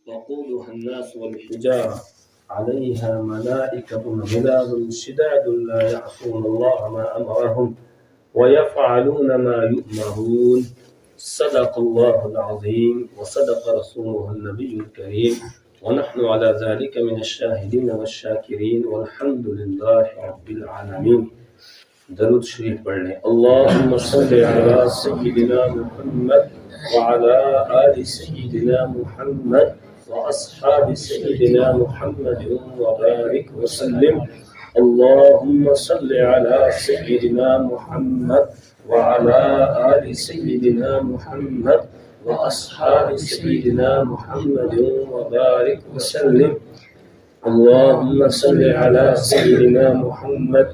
وقودها الناس والحجارة عليها ملائكة غلاظ شداد لا يعصون الله ما أمرهم ويفعلون ما يؤمرون صدق الله العظيم وصدق رسوله النبي الكريم ونحن على ذلك من الشاهدين والشاكرين والحمد لله رب العالمين. درود شریف پڑھ لیں. اللهم صل على سيدنا محمد وعلى آل سيدنا محمد وأصحاب سيدنا محمد وبارك وسلم. اللهم صل على سيدنا محمد وعلى آل سيدنا محمد وأصحاب سيدنا محمد وبارك وسلم. اللهم صل على سيدنا محمد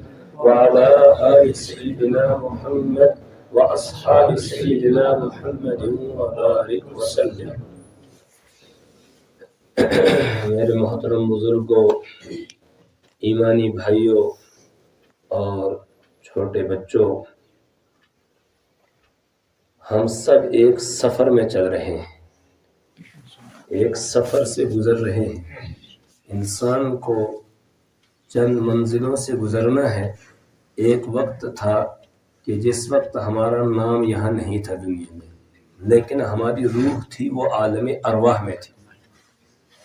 وعلى آل سيدنا محمد وأصحاب سيدنا محمد وبارك وسلم. میرے محترم بزرگوں، ایمانی بھائیوں اور چھوٹے بچوں، ہم سب ایک سفر میں چل رہے ہیں، ایک سفر سے گزر رہے ہیں. انسان کو چند منزلوں سے گزرنا ہے. ایک وقت تھا کہ جس وقت ہمارا نام یہاں نہیں تھا دنیا میں، لیکن ہماری روح تھی وہ عالم ارواح میں تھی.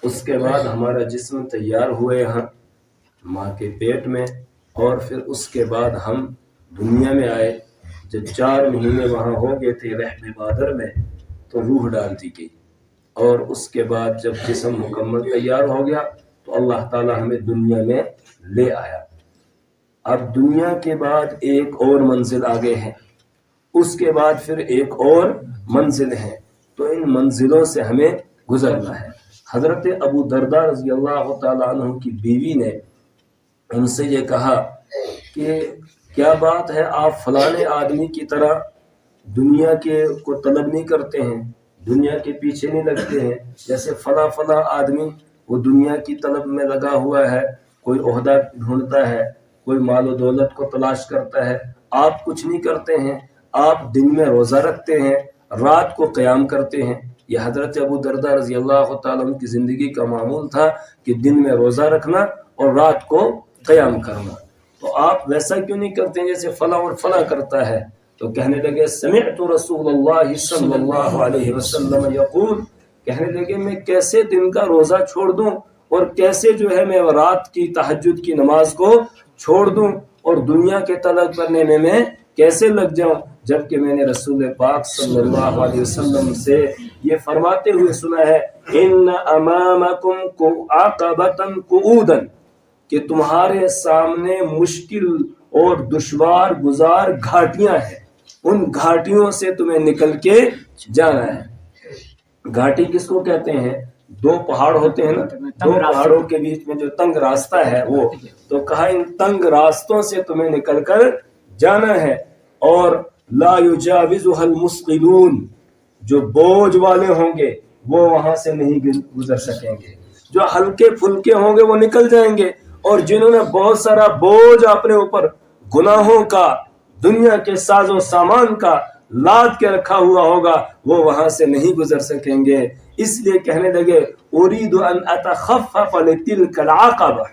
اس کے بعد ہمارا جسم تیار ہوئے یہاں ماں کے پیٹ میں، اور پھر اس کے بعد ہم دنیا میں آئے. جب 4 مہینے وہاں ہو گئے تھے رحم مادر میں تو روح ڈال دی گئی، اور اس کے بعد جب جسم مکمل تیار ہو گیا تو اللہ تعالی ہمیں دنیا میں لے آیا. اب دنیا کے بعد ایک اور منزل آگے ہے، اس کے بعد پھر ایک اور منزل ہے. تو ان منزلوں سے ہمیں گزرنا ہے. حضرت ابو درداء رضی اللہ تعالیٰ عنہ کی بیوی نے ان سے یہ کہا کہ کیا بات ہے، آپ فلانے آدمی کی طرح دنیا کے کو طلب نہیں کرتے ہیں، دنیا کے پیچھے نہیں لگتے ہیں، جیسے فلاں آدمی وہ دنیا کی طلب میں لگا ہوا ہے، کوئی عہدہ ڈھونڈتا ہے، کوئی مال و دولت کو تلاش کرتا ہے. آپ کچھ نہیں کرتے ہیں، آپ دن میں روزہ رکھتے ہیں، رات کو قیام کرتے ہیں. یہ حضرت ابو درداء رضی اللہ تعالیٰ عنہ کی زندگی کا معمول تھا کہ دن میں روزہ رکھنا اور رات کو قیام کرنا. تو آپ ویسا کیوں نہیں کرتے ہیں جیسے فلاں اور فلاں کرتا ہے؟ تو کہنے لگے سمعت رسول اللہ صلی اللہ علیہ وسلم یقول، کہنے لگے میں کیسے دن کا روزہ چھوڑ دوں اور کیسے جو ہے میں رات کی تہجد کی نماز کو چھوڑ دوں اور دنیا کے طلب کرنے میں کیسے لگ جاؤں، جبکہ میں نے رسول پاک صلی اللہ علیہ وسلم سے یہ فرماتے ہوئے سنا ہے ان امامکم عقبۃ قعودا، کہ تمہارے سامنے مشکل اور دشوار گزار گھاٹیاں ہیں، ان گھاٹیوں سے تمہیں نکل کے جانا ہے. گھاٹی کس کو کہتے ہیں؟ 2 پہاڑ ہوتے ہیں نا، 2 پہاڑوں کے بیچ میں جو تنگ راستہ ہے وہ. تو کہا ان تنگ راستوں سے تمہیں نکل کر جانا ہے. اور لا یجاوزها المثقلون، جو بوجھ والے ہوں گے وہ وہاں سے نہیں گزر سکیں گے، جو ہلکے پھلکے ہوں گے وہ نکل جائیں گے، اور جنہوں نے بہت سارا بوجھ اپنے اوپر گناہوں کا، دنیا کے ساز و سامان کا لاد کے رکھا ہوا ہوگا وہ وہاں سے نہیں گزر سکیں گے. اس لیے کہنے لگے اريد ان اتخفف لتلك العقبہ،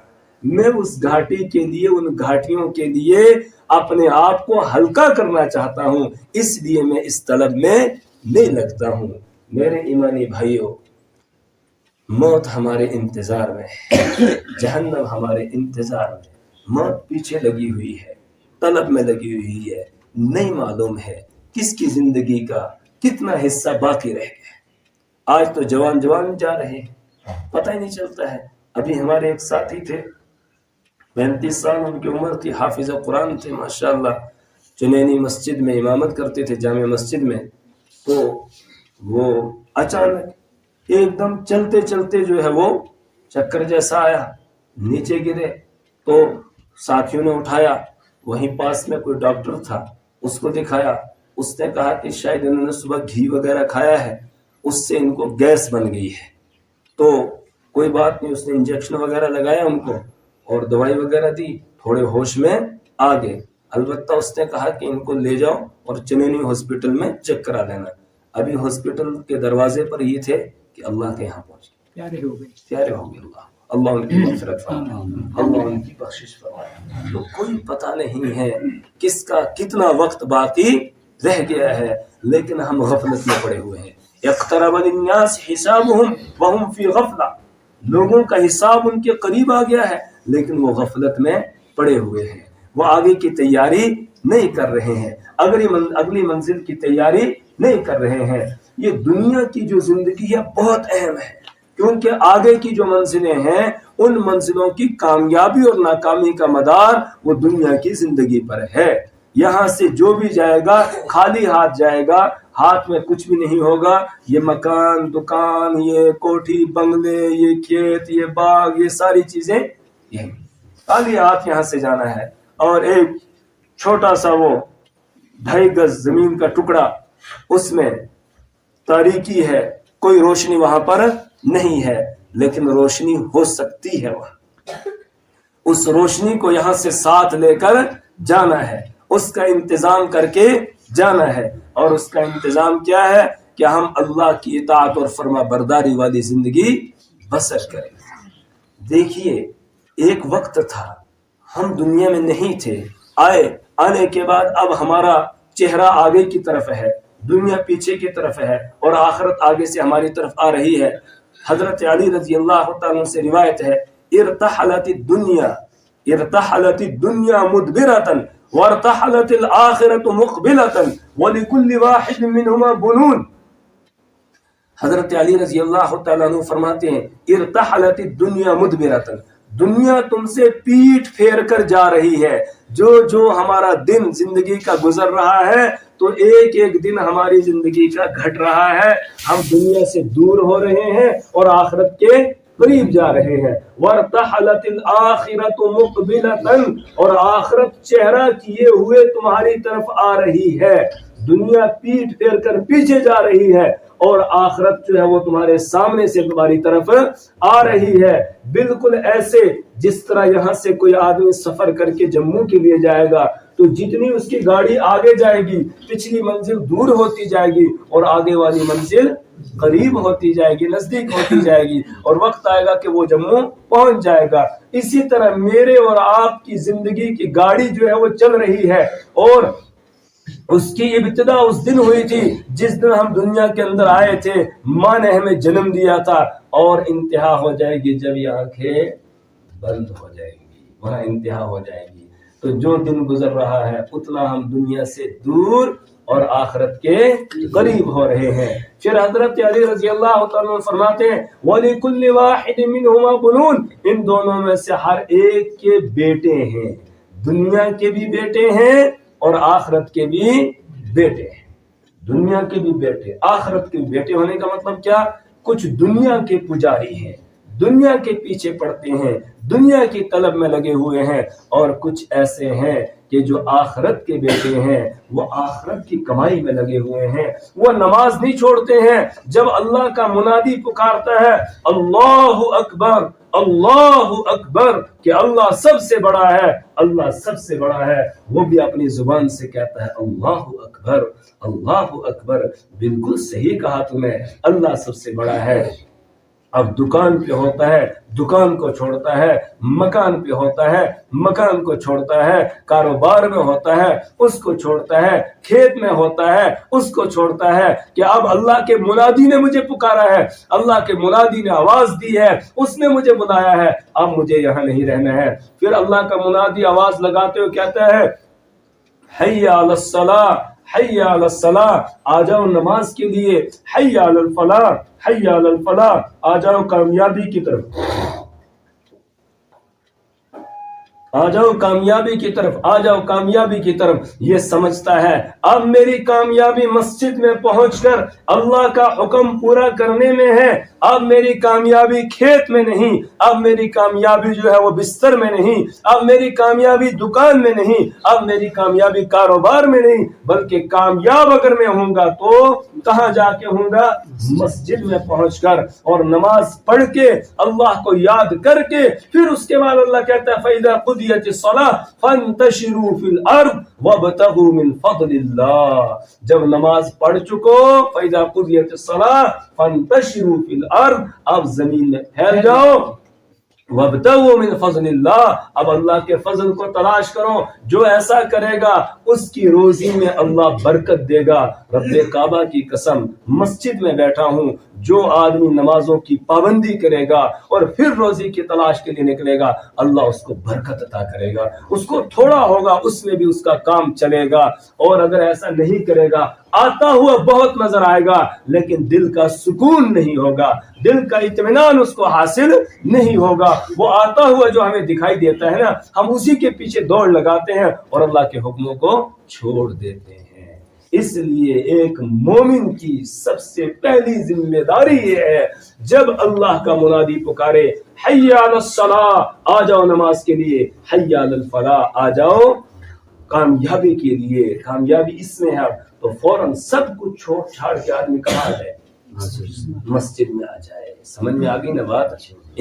میں اس گھاٹی کے لیے، ان گھاٹیوں کے لیے اپنے آپ کو ہلکا کرنا چاہتا ہوں، اس لیے میں اس طلب میں نہیں لگتا ہوں. میرے ایمانی بھائیوں، موت ہمارے انتظار میں ہے، جہنم ہمارے انتظار میں. موت پیچھے لگی ہوئی ہے، طلب میں لگی ہوئی ہے. نہیں معلوم ہے کس کی زندگی کا کتنا حصہ باقی رہ گیا. آج تو جوان جا رہے ہیں، پتہ ہی نہیں چلتا ہے. ابھی ہمارے ایک ساتھی تھے، 35 سال ان کی عمر تھی، حافظ قرآن تھے ماشاءاللہ، چنینی مسجد میں امامت کرتے تھے، جامع مسجد میں. تو وہ اچانک ایک دم چلتے چلتے جو ہے وہ چکر جیسا آیا، نیچے گرے. تو ساتھیوں نے اٹھایا، وہیں پاس میں کوئی ڈاکٹر تھا، اس کو دکھایا. اس نے کہا کہ شاید انہوں نے صبح گھی وغیرہ کھایا ہے، اس سے ان کو گیس بن گئی ہے. تو کوئی بات نہیں، اس نے انجیکشن وغیرہ لگایا ان کو اور دوائی وغیرہ دی، تھوڑے ہوش میں آ گئے. البتہ اس نے کہا کہ ان کو لے جاؤ اور چنینی ہاسپٹل میں چیک کرا لینا. ابھی ہاسپٹل کے دروازے پر یہ تھے کہ اللہ کے یہاں پہنچ گئے. پیارے ہو گئے اللہ ان کی مغفرت فرمائے، اللہ ان کی بخشش فرمائے۔ تو کوئی پتہ نہیں ہے کس کا کتنا وقت باقی رہ گیا ہے، لیکن ہم غفلت میں پڑے ہوئے ہیں۔ اقترب للناس حسابهم وهم فی غفلہ، لوگوں کا حساب ان کے قریب آ گیا ہے لیکن وہ غفلت میں پڑے ہوئے ہیں، وہ آگے کی تیاری نہیں کر رہے ہیں، اگلی منزل کی تیاری نہیں کر رہے ہیں۔ یہ دنیا کی جو زندگی ہے بہت اہم ہے، کیونکہ آگے کی جو منزلیں ہیں ان منزلوں کی کامیابی اور ناکامی کا مدار وہ دنیا کی زندگی پر ہے۔ یہاں سے جو بھی جائے گا خالی ہاتھ جائے گا، ہاتھ میں کچھ بھی نہیں ہوگا، یہ مکان، دکان، یہ کوٹھی، بنگلے، یہ کھیت، یہ باغ، یہ ساری چیزیں یہ خالی ہاتھ یہاں سے جانا ہے، اور ایک چھوٹا سا وہ 2.5 گز زمین کا ٹکڑا، اس میں تاریکی ہے، کوئی روشنی وہاں پر نہیں ہے، لیکن روشنی ہو سکتی ہے وہاں۔ اس روشنی کو یہاں سے ساتھ لے کر جانا ہے، اس کا انتظام کر کے جانا ہے، اور اس کا انتظام کیا ہے کہ ہم اللہ کی اطاعت اور فرما برداری والی زندگی بسر کریں۔ دیکھیے ایک وقت تھا ہم دنیا میں نہیں تھے، آنے کے بعد اب ہمارا چہرہ آگے کی طرف ہے، دنیا پیچھے کی طرف ہے، اور آخرت آگے سے ہماری طرف آ رہی ہے۔ حضرت علی رضی اللہ تعالیٰ سے روایت ہے، ارتحلت الدنیا مدبرۃ وارتحلت الآخرۃ مقبلۃ ولکل واحد منہما بنون۔ حضرت علی رضی اللہ تعالیٰ عنہ فرماتے ہیں، ارتحلت الدنیا مدبرۃ، دنیا تم سے پیٹھ پھیر کر جا رہی ہے، جو ہمارا دن زندگی کا گزر رہا ہے تو ایک ایک دن ہماری زندگی کا گھٹ رہا ہے، ہم دنیا سے دور ہو رہے ہیں اور آخرت کے قریب جا رہے ہیں۔ وارتحلت الآخرۃ مقبلۃ، اور آخرت چہرہ کیے ہوئے تمہاری طرف آ رہی ہے۔ دنیا پیٹھ پھیر کر پیچھے جا رہی ہے اور آخرت جو ہے وہ تمہارے سامنے سے تمہاری طرف آ رہی ہے، بالکل ایسے جس طرح یہاں سے کوئی آدمی سفر کر کے جموں کے لیے جائے گا تو جتنی اس کی گاڑی آگے جائے گی پچھلی منزل دور ہوتی جائے گی اور آگے والی منزل قریب ہوتی جائے گی، نزدیک ہوتی جائے گی، اور وقت آئے گا کہ وہ جموں پہنچ جائے گا۔ اسی طرح میرے اور آپ کی زندگی کی گاڑی جو ہے وہ چل رہی ہے، اور اس کی ابتدا اس دن ہوئی تھی جس دن ہم دنیا کے اندر آئے تھے، ماں نے ہمیں جنم دیا تھا، اور انتہا ہو جائے گی جب یہ آنکھیں بند ہو جائیں گی، وہاں انتہا ہو جائے گی۔ تو جو دن گزر رہا ہے اتنا ہم دنیا سے دور اور آخرت کے قریب ہو رہے ہیں۔ پھر حضرت علی رضی اللہ تعالیٰ فرماتے ہیں، وَلِكُلِّ وَاحِدٍ مِّنْهُمَا بُنُونَ، ان دونوں میں سے ہر ایک کے بیٹے ہیں، دنیا کے بھی بیٹے ہیں اور آخرت کے بھی بیٹے ہیں۔ دنیا کے بھی بیٹے، آخرت کے بھی بیٹے ہونے کا مطلب کیا؟ کچھ دنیا کے پجاری ہیں، دنیا کے پیچھے پڑتے ہیں، دنیا کی طلب میں لگے ہوئے ہیں، اور کچھ ایسے ہیں کہ جو آخرت کے بیٹے ہیں، وہ آخرت کی کمائی میں لگے ہوئے ہیں، وہ نماز نہیں چھوڑتے ہیں۔ جب اللہ کا منادی پکارتا ہے اللہ اکبر اللہ اکبر کہ اللہ سب سے بڑا ہے، اللہ سب سے بڑا ہے، وہ بھی اپنی زبان سے کہتا ہے اللہ اکبر اللہ اکبر۔ بالکل صحیح کہا تم نے، اللہ سب سے بڑا ہے۔ اب دکان پہ ہوتا ہے، دکان کو چھوڑتا ہے، مکان پہ ہوتا ہے، مکان کو چھوڑتا ہے، کاروبار میں ہوتا ہے، اس کو چھوڑتا ہے، کھیت میں ہوتا ہے، اس کو چھوڑتا ہے، کہ اب اللہ کے منادی نے مجھے پکارا ہے، اللہ کے منادی نے آواز دی ہے، اس نے مجھے بلایا ہے، اب مجھے یہاں نہیں رہنا ہے۔ پھر اللہ کا منادی آواز لگاتے ہوئے کہتا ہے حی علی الصلاۃ حی علی الصلاۃ، آ جاؤ نماز کے لیے، حی علی الفلاح حی علی الفلاح، آ جاؤ کامیابی کی طرف، آ جاؤ کامیابی کی طرف، آ جاؤ کامیابی کی طرف۔ یہ سمجھتا ہے اب میری کامیابی مسجد میں پہنچ کر اللہ کا حکم پورا کرنے میں ہے، اب میری کامیابی کھیت میں نہیں، اب میری کامیابی جو ہے وہ بستر میں نہیں، اب میری کامیابی دکان میں نہیں، اب میری کامیابی کاروبار میں نہیں، بلکہ کامیاب اگر میں ہوں گا تو کہاں جا کے ہوں گا؟ مسجد میں پہنچ کر، اور نماز پڑھ کے اللہ کو یاد کر کے۔ پھر اس کے بعد اللہ کہتا ہے فَإِذَا قُضِيَتِ قضیت الصلاۃ فانتشروا فی الارض وابتغوا من فضل اللہ. جب نماز پڑھ چکو فاذا قضیت الصلاۃ فانتشروا فی الارض، اب زمین میں پھیل جاؤ. وابتغوا من فضل اللہ، اب اللہ کے فضل کو تلاش کرو. جو ایسا کرے گا اس کی روزی میں اللہ برکت دے گا. رب کعبہ کی قسم، مسجد میں بیٹھا ہوں، جو آدمی نمازوں کی پابندی کرے گا اور پھر روزی کی تلاش کے لیے نکلے گا، اللہ اس کو برکت عطا کرے گا. اس کو تھوڑا ہوگا اس میں بھی اس کا کام چلے گا. اور اگر ایسا نہیں کرے گا، آتا ہوا بہت نظر آئے گا لیکن دل کا سکون نہیں ہوگا، دل کا اطمینان اس کو حاصل نہیں ہوگا. وہ آتا ہوا جو ہمیں دکھائی دیتا ہے نا، ہم اسی کے پیچھے دوڑ لگاتے ہیں اور اللہ کے حکموں کو چھوڑ دیتے ہیں. اس لیے ایک مومن کی سب سے پہلی ذمہ داری یہ ہے، جب اللہ کا منادی پکارے حی علی الصلاۃ، آ جاؤ نماز کے لیے، حی علی الفلاح، آ جاؤ کامیابی کے لیے. کامیابی اس میں ہے تو فوراً سب کچھ چھوڑ چھاڑ کے آدمی کہاں جائے؟ مسجد میں آ جائے. سمجھ میں آ گئی نا بات؟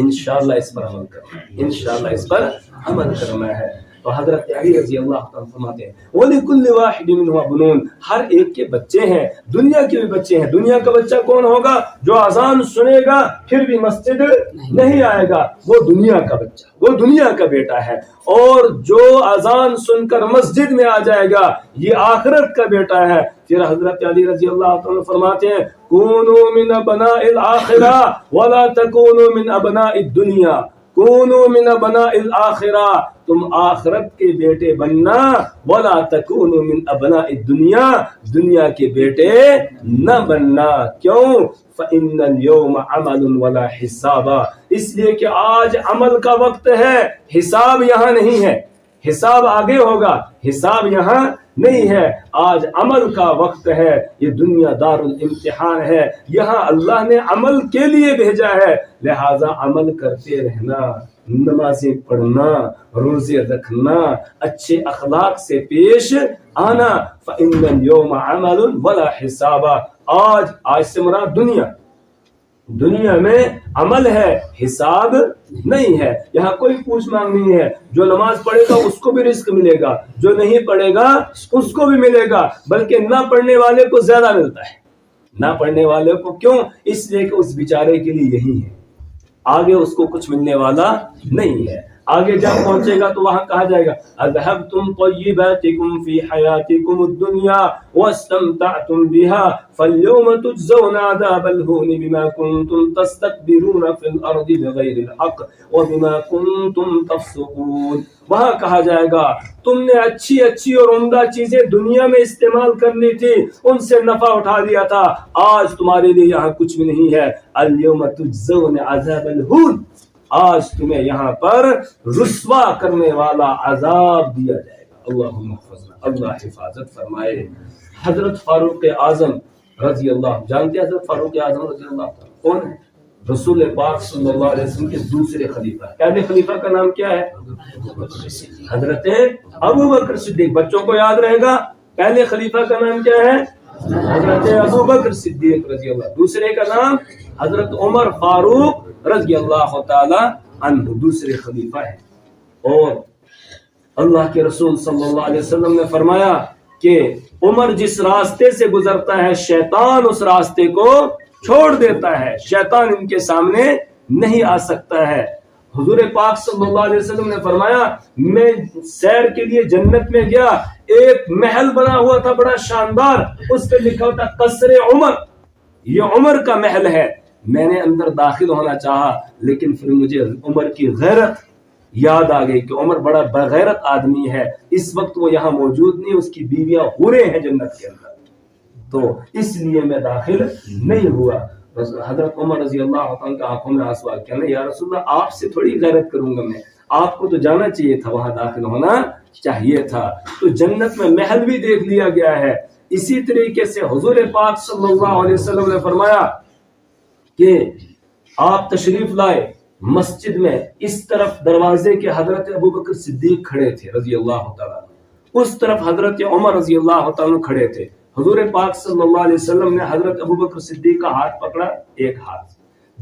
انشاءاللہ اس پر عمل کرنا ہے، انشاءاللہ اس پر عمل کرنا ہے. تو حضرت علی رضی اللہ عنہ فرماتے ہیں وَلِكُلِّ وَاحِدٍ مِّنْهُمْ بُنُونَ، ہر ایک کے بچے ہیں، دنیا کے بھی بچے ہیں. دنیا کا بچہ کون ہوگا؟ جو اذان سنے گا پھر بھی مسجد نہیں آئے گا، وہ دنیا کا بچہ، وہ دنیا کا بیٹا ہے. اور جو اذان سن کر مسجد میں آ جائے گا یہ آخرت کا بیٹا ہے. پھر حضرت علی رضی اللہ عنہ فرماتے ہیں کونوا من ابناء الآخرہ ولا تکونوا من ابناء الدنیا. کونوا من ابناء الآخرہ، تم آخرت کے بیٹے بننا، ولا تکونوا من ابناء الدنیا، دنیا کے بیٹے نہ بننا. کیوں؟ فإن اليوم عمل ولا حسابا، اس لیے کہ آج عمل کا وقت ہے، حساب یہاں نہیں ہے. حساب آگے ہوگا، حساب یہاں نہیں ہے. آج عمل کا وقت ہے. یہ دنیا دار الامتحان ہے، یہاں اللہ نے عمل کے لیے بھیجا ہے. لہذا عمل کرتے رہنا، نمازیں پڑھنا، روزے رکھنا، اچھے اخلاق سے پیش آنا. فإن اليوم عمل ولا حسابا، آج سے مراد دنیا میں عمل ہے، حساب نہیں ہے. یہاں کوئی پوچھ مانگ نہیں ہے. جو نماز پڑھے گا اس کو بھی رزق ملے گا، جو نہیں پڑھے گا اس کو بھی ملے گا، بلکہ نہ پڑھنے والے کو زیادہ ملتا ہے. نہ پڑھنے والے کو کیوں؟ اس لیے کہ اس بیچارے کے لیے یہی ہے، آگے اس کو کچھ ملنے والا نہیں ہے. آگے جب پہنچے گا تو وہاں کہا جائے گا اذهبتم طیباتکم فی حیاتکم الدنیا واستمتعتم بها فاليوم تجزون عذاب الهون بما كنتم تستكبرون في الارض بغیر الحق وبما كنتم تفسقون. وہاں کہا جائے گا تم نے اچھی اور عمدہ چیزیں دنیا میں استعمال کر لی تھی، ان سے نفع اٹھا لیا تھا، آج تمہارے لیے یہاں کچھ بھی نہیں ہے. اليوم تجزون عذاب الهون، آج تمہیں یہاں پر رسوا کرنے والا عذاب دیا جائے گا. اللہم احفظنا، اللہ حفاظت فرمائے. حضرت فاروق اعظم رضی اللہ، جانتے ہیں حضرت فاروق اعظم رضی اللہ عنہ کون ہے؟ رسول پاک صلی اللہ علیہ وسلم کے دوسرے خلیفہ. پہلے خلیفہ کا نام کیا ہے؟ حضرت ابو بکر صدیق. بچوں کو یاد رہے گا، پہلے خلیفہ کا نام کیا ہے؟ حضرت ابو بکر صدیق رضی اللہ. دوسرے کا نام حضرت عمر فاروق رضی اللہ تعالی عنہ، دوسرے خلیفہ ہیں. اور اللہ کے رسول صلی اللہ علیہ وسلم نے فرمایا کہ عمر جس راستے سے گزرتا ہے شیطان اس راستے کو چھوڑ دیتا ہے، شیطان ان کے سامنے نہیں آ سکتا ہے. حضور پاک صلی اللہ علیہ وسلم نے فرمایا میں سیر کے لیے جنت میں گیا، ایک محل بنا ہوا تھا بڑا شاندار، اس پہ لکھا ہوتا قصر عمر، یہ عمر کا محل ہے. میں نے اندر داخل ہونا چاہا لیکن پھر مجھے عمر کی غیرت یاد آ گئی کہ عمر بڑا بغیرت آدمی ہے، اس وقت وہ یہاں موجود نہیں، اس کی بیویاں حوریں ہیں جنت کے اندر، تو اس لیے میں داخل نہیں ہوا. حضرت عمر رضی اللہ عنہ کا آنکھوں میں آنسو آ گیا، کہنا یا رسول اللہ آپ سے تھوڑی غیرت کروں گا میں، آپ کو تو جانا چاہیے تھا، وہاں داخل ہونا چاہیے تھا. تو جنت میں محل بھی دیکھ لیا گیا ہے. اسی طریقے سے حضور پاک صلی اللہ علیہ وسلم نے فرمایا کہ آپ تشریف لائے مسجد میں، اس طرف دروازے کے حضرت ابو بکر صدیق کھڑے تھے رضی اللہ تعالیٰ، اس طرف حضرت عمر رضی اللہ تعالیٰ کھڑے تھے. حضور پاک صلی اللہ علیہ وسلم نے حضرت ابو بکر صدیق کا ہاتھ پکڑا، ایک ہاتھ،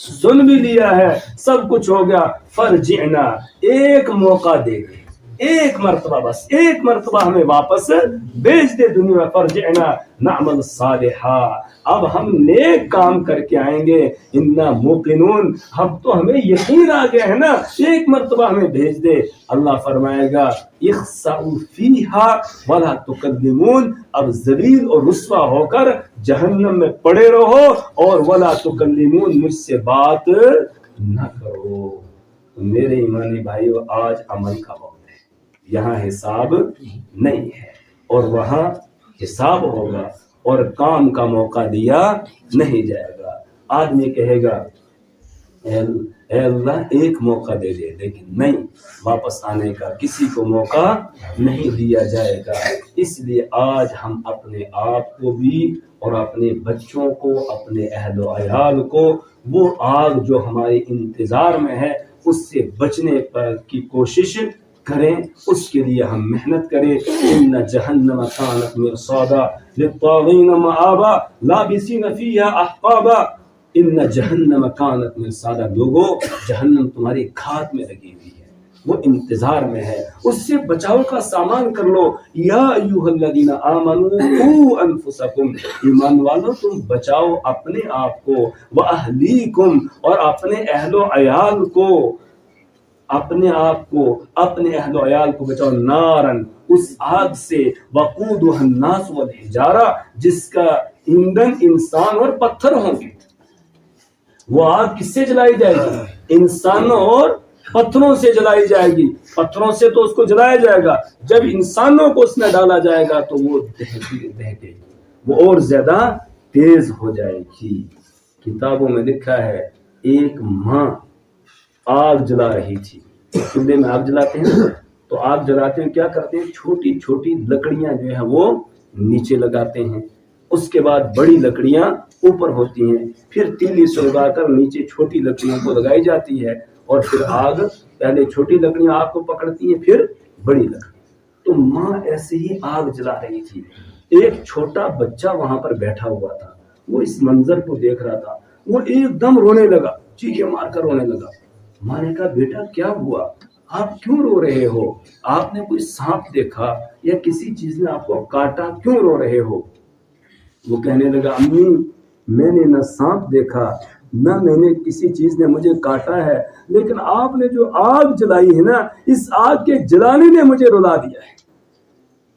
سن بھی لیا ہے, سب کچھ ہو گیا. فرجعنا, ایک موقع دے دے, ایک مرتبہ, بس ایک مرتبہ ہمیں واپس بھیج دے دنیا. فرجعنا نعمل صالحا, اب ہم نیک کام کر کے آئیں گے. انا موقنون, اب تو ہمیں یقین آ گیا ہے نا, ایک مرتبہ ہمیں بھیج دے. اللہ فرمائے گا اخسؤوا فیہا ولا تکلمون, اب ذلیل اور رسوا ہو کر جہنم میں پڑے رہو, اور ولا تکلمون, مجھ سے بات نہ کرو. میرے ایمانی بھائیو, آج عمل کا وقت ہے, یہاں حساب نہیں ہے, اور وہاں حساب ہوگا, اور کام کا موقع دیا نہیں جائے گا. آدمی کہے گا اے اللہ ایک موقع دے دے, لیکن نہیں, واپس آنے کا کسی کو موقع نہیں دیا جائے گا. اس لیے آج ہم اپنے آپ کو بھی اور اپنے بچوں کو, اپنے اہل و عیال کو, وہ آگ جو ہمارے انتظار میں ہے اس سے بچنے کی کوشش کریں, اس کے لیے ہم محنت کریں. ان جہنم کانت مرصادا للطاغین مآبا لابسین فیہا احقابا. ان جہنم کانت مرصادا, لوگو جہنم تمہاری گھات میں لگی ہوئی ہے, وہ انتظار میں ہے, اس سے بچاؤ کا سامان کر لو. یا ایھا الذین آمنوا قوا انفسکم, ایمان والو تم بچاؤ اپنے آپ کو, واہلیکم, اور اپنے اہل و عیال کو, اپنے آپ کو, اپنے اہل و عیال کو بچاؤ. نارن, اس آگ سے, وقودها الناس والحجارہ, جس کا ایندھن انسان اور پتھر ہوں گے. وہ آگ کس سے جلائی جائے گی؟ انسانوں اور پتھروں سے جلائی جائے گی. پتھروں سے تو اس کو جلایا جائے گا, جب انسانوں کو اس میں ڈالا جائے گا تو وہ دہے گی, وہ اور زیادہ تیز ہو جائے گی. کتابوں میں لکھا ہے ایک ماں آگ جلا رہی تھی. چولہے میں آگ جلاتے ہیں تو آگ جلاتے ہیں, کیا کرتے ہیں, چھوٹی چھوٹی لکڑیاں جو ہیں وہ نیچے لگاتے ہیں, اس کے بعد بڑی لکڑیاں اوپر ہوتی ہیں, پھر تیلی سے لگا کر نیچے چھوٹی لکڑیوں کو لگائی جاتی ہے, اور پھر آگ, پہلے چھوٹی لکڑیاں آگ کو پکڑتی ہیں, پھر بڑی لکڑی. تو ماں ایسے ہی آگ جلا رہی تھی. ایک چھوٹا بچہ وہاں پر بیٹھا ہوا تھا, وہ اس منظر کو دیکھ رہا تھا, وہ ایک دم رونے لگا, چیخیں مار کر رونے لگا. ماں نے کہا بیٹا کیا ہوا, آپ کیوں رو رہے ہو, آپ نے کوئی سانپ دیکھا یا کسی چیز نے آپ کو کاٹا, کیوں رو رہے ہو؟ وہ کہنے لگا امی میں نے نہ سانپ دیکھا, نہ میں نے کسی چیز نے مجھے کاٹا ہے, لیکن آپ نے جو آگ جلائی ہے نا, اس آگ کے جلانے نے مجھے رلا دیا ہے.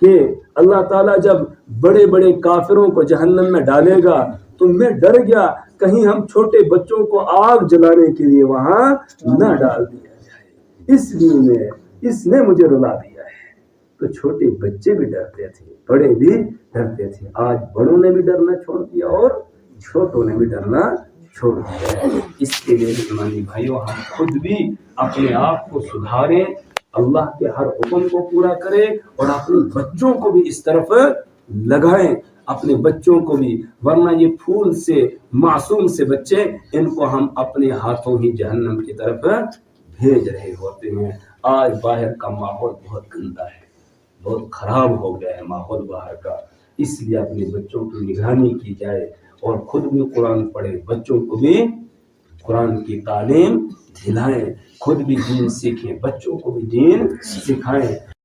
کہ اللہ تعالیٰ جب بڑے بڑے کافروں کو جہنم میں ڈالے گا تو میں ڈر گیا کہیں ہم چھوٹے بچوں کو آگ جلانے کے لیے وہاں نہ ڈال دیا جائے, اس لیے اس نے مجھے رلا دیا ہے. تو چھوٹے بچے بھی ڈرتے تھے, بڑے بھی ڈرتے تھے. آج بڑوں نے بھی ڈرنا چھوڑ دیا اور چھوٹوں نے بھی ڈرنا چھوڑ دیا. اس کے لیے ایمانی بھائیوں, ہم خود بھی اپنے آپ کو سدھاریں, اللہ کے ہر حکم کو پورا کریں, اور اپنے بچوں کو بھی اس طرف لگائیں, اپنے بچوں کو بھی, ورنہ یہ پھول سے معصوم سے بچے, ان کو ہم اپنے ہاتھوں ہی جہنم کی طرف بھیج رہے ہوتے ہیں. آج باہر کا ماحول بہت گندا ہے, بہت خراب ہو گیا ہے ماحول باہر کا, اس لیے اپنے بچوں کی نگرانی کی جائے, اور خود بھی قرآن پڑھے, بچوں کو بھی قرآن کی تعلیم دلائیں, خود بھی دین سیکھیں, بچوں کو بھی دین سکھائیں.